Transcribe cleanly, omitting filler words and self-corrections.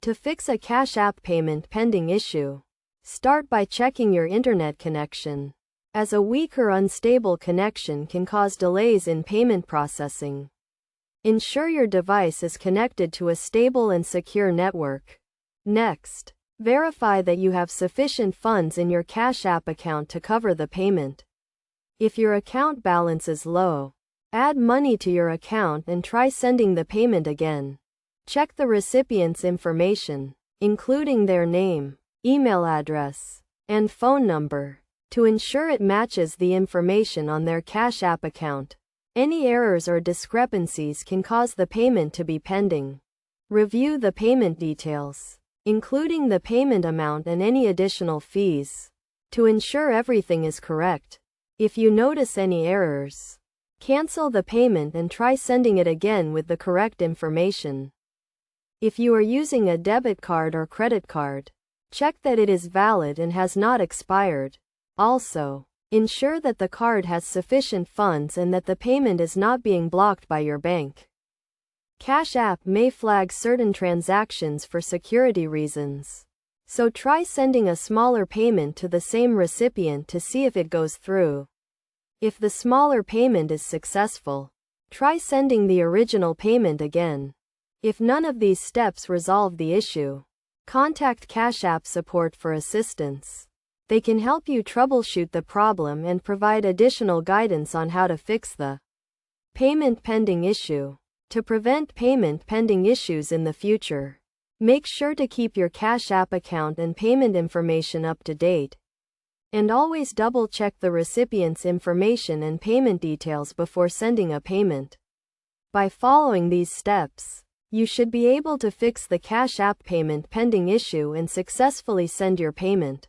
To fix a Cash App payment pending issue, start by checking your internet connection, as a weak or unstable connection can cause delays in payment processing. Ensure your device is connected to a stable and secure network. Next, verify that you have sufficient funds in your Cash App account to cover the payment. If your account balance is low, add money to your account and try sending the payment again. Check the recipient's information, including their name, email address, and phone number, to ensure it matches the information on their Cash App account. Any errors or discrepancies can cause the payment to be pending. Review the payment details, including the payment amount and any additional fees, to ensure everything is correct. If you notice any errors, cancel the payment and try sending it again with the correct information. If you are using a debit card or credit card, check that it is valid and has not expired. Also, ensure that the card has sufficient funds and that the payment is not being blocked by your bank. Cash App may flag certain transactions for security reasons, so try sending a smaller payment to the same recipient to see if it goes through. If the smaller payment is successful, try sending the original payment again. If none of these steps resolve the issue, contact Cash App support for assistance. They can help you troubleshoot the problem and provide additional guidance on how to fix the payment pending issue. To prevent payment pending issues in the future, make sure to keep your Cash App account and payment information up to date. And always double-check the recipient's information and payment details before sending a payment. By following these steps, you should be able to fix the Cash App payment pending issue and successfully send your payment.